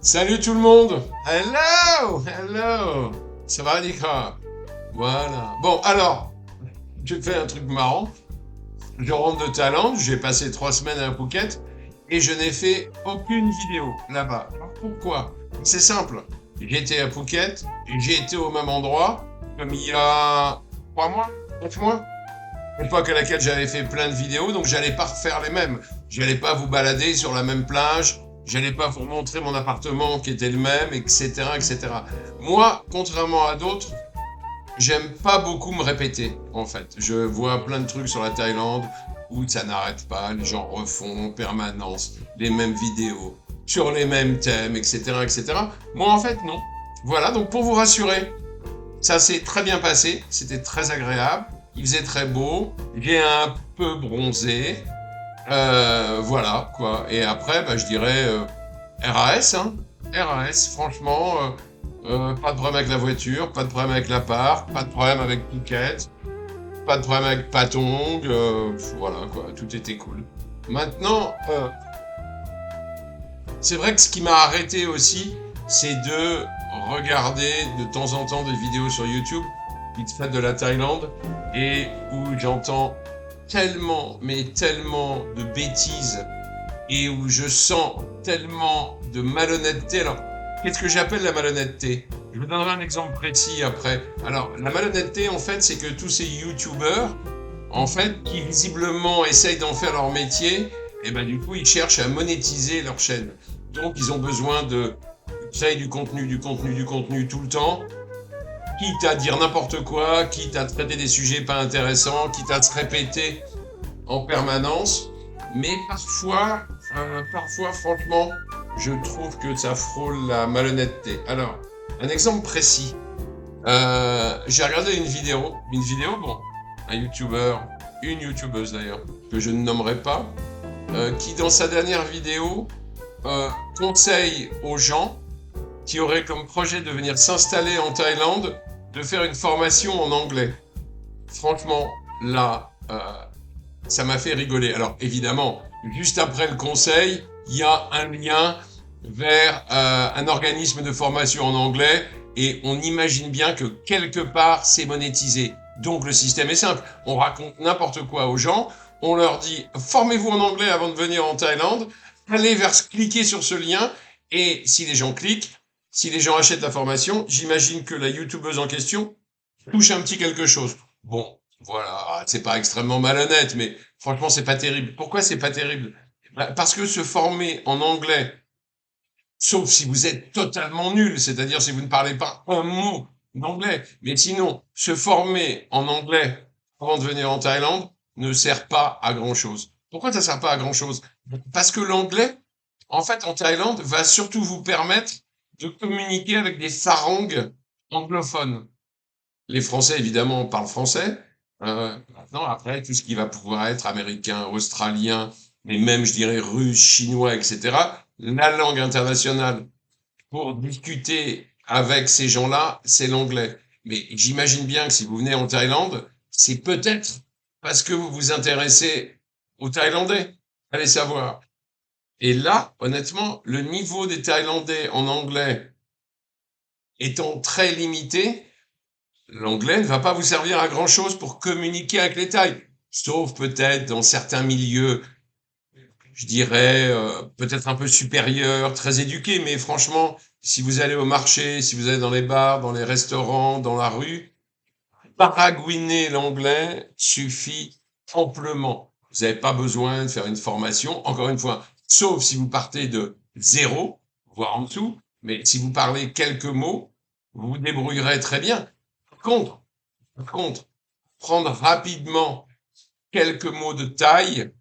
Salut tout le monde! Hello! Hello! Ça va, Nika? Voilà. Bon, alors, je fais un truc marrant. Je rentre de Thaïlande, j'ai passé 3 semaines à Phuket et je n'ai fait aucune vidéo là-bas. Alors pourquoi? C'est simple. J'étais à Phuket, j'ai été au même endroit comme il y a 3 mois, 4 mois. Époque à laquelle j'avais fait plein de vidéos, donc j'allais pas refaire les mêmes. J'allais pas vous balader sur la même plage, j'allais pas vous montrer mon appartement qui était le même, etc., etc. Moi, contrairement à d'autres, j'aime pas beaucoup me répéter, en fait. Je vois plein de trucs sur la Thaïlande où ça n'arrête pas, les gens refont en permanence les mêmes vidéos, sur les mêmes thèmes, etc., etc. Moi, en fait, non. Voilà, donc pour vous rassurer, ça s'est très bien passé, c'était très agréable, il faisait très beau, j'ai un peu bronzé, voilà quoi. Et après, bah, je dirais RAS, hein. RAS, franchement, pas de problème avec la voiture, pas de problème avec l'appart, pas de problème avec Phuket, pas de problème avec Patong, voilà quoi, tout était cool. Maintenant, c'est vrai que ce qui m'a arrêté aussi, c'est de regarder de temps en temps des vidéos sur YouTube qui traitent de la Thaïlande et où j'entends tellement, mais tellement de bêtises et où je sens tellement de malhonnêteté. Alors, qu'est-ce que j'appelle la malhonnêteté? Je vous donnerai un exemple précis après. Alors, la malhonnêteté, en fait, c'est que tous ces YouTubeurs, en fait, qui visiblement essayent d'en faire leur métier, et ben du coup, ils cherchent à monétiser leur chaîne. Donc, ils ont besoin de créer du contenu, du contenu, du contenu tout le temps, quitte à dire n'importe quoi, quitte à traiter des sujets pas intéressants, quitte à se répéter en permanence. Mais parfois, franchement, je trouve que ça frôle la malhonnêteté. Alors, un exemple précis. J'ai regardé une vidéo, bon, un youtubeur, une youtubeuse d'ailleurs, que je ne nommerai pas, qui dans sa dernière vidéo conseille aux gens qui auraient comme projet de venir s'installer en Thaïlande de faire une formation en anglais. Franchement, là, ça m'a fait rigoler. Alors évidemment, juste après le conseil, il y a un lien vers un organisme de formation en anglais et on imagine bien que quelque part c'est monétisé. Donc le système est simple. On raconte n'importe quoi aux gens, on leur dit formez-vous en anglais avant de venir en Thaïlande, cliquez sur ce lien et si les gens cliquent, si les gens achètent la formation, j'imagine que la youtubeuse en question touche un petit quelque chose. Bon, voilà, c'est pas extrêmement malhonnête, mais franchement, c'est pas terrible. Pourquoi c'est pas terrible? Bah, parce que se former en anglais, sauf si vous êtes totalement nul, c'est-à-dire si vous ne parlez pas un mot d'anglais, mais sinon, se former en anglais avant de venir en Thaïlande ne sert pas à grand-chose. Pourquoi ça sert pas à grand-chose? Parce que l'anglais, en fait, en Thaïlande, va surtout vous permettre de communiquer avec des sarangs anglophones. Les Français, évidemment, parlent français. Maintenant, après, tout ce qui va pouvoir être américain, australien, mais même, je dirais, russe, chinois, etc., la langue internationale pour discuter avec ces gens-là, c'est l'anglais. Mais j'imagine bien que si vous venez en Thaïlande, c'est peut-être parce que vous vous intéressez aux Thaïlandais. Allez savoir. Et là, honnêtement, le niveau des Thaïlandais en anglais étant très limité, l'anglais ne va pas vous servir à grand chose pour communiquer avec les Thaïs, sauf peut-être dans certains milieux, je dirais, peut-être un peu supérieurs, très éduqués, mais franchement, si vous allez au marché, si vous allez dans les bars, dans les restaurants, dans la rue, paragouiner l'anglais suffit amplement. Vous n'avez pas besoin de faire une formation, encore une fois, sauf si vous partez de zéro, voire en dessous, mais si vous parlez quelques mots, vous vous débrouillerez très bien. Contre, par contre, prendre rapidement quelques mots de taille,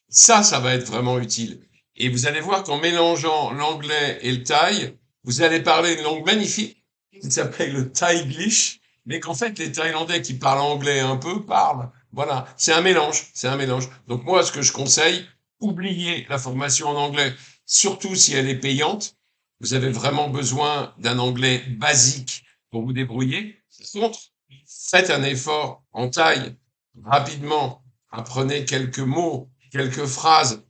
ça va être vraiment utile. Et vous allez voir qu'en mélangeant l'anglais et le thaï, vous allez parler une langue magnifique qui s'appelle le thaïglish, mais qu'en fait les Thaïlandais qui parlent anglais un peu parlent. Voilà, c'est un mélange, c'est un mélange. Donc moi, ce que je conseille, oubliez la formation en anglais, surtout si elle est payante. Vous avez vraiment besoin d'un anglais basique pour vous débrouiller. Par contre, faites un effort en taille rapidement. Apprenez quelques mots, quelques phrases.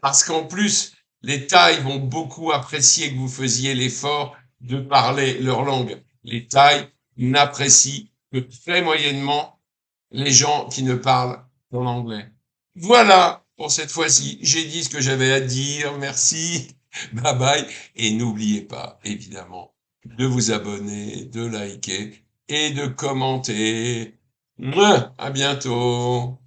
Parce qu'en plus, Les Thaïs vont beaucoup apprécier que vous faisiez l'effort de parler leur langue. Les Thaïs n'apprécient que très moyennement les gens qui ne parlent qu'en anglais. Voilà pour cette fois-ci. J'ai dit ce que j'avais à dire. Merci. Bye bye. Et n'oubliez pas, évidemment, de vous abonner, de liker et de commenter. Mouah, à bientôt.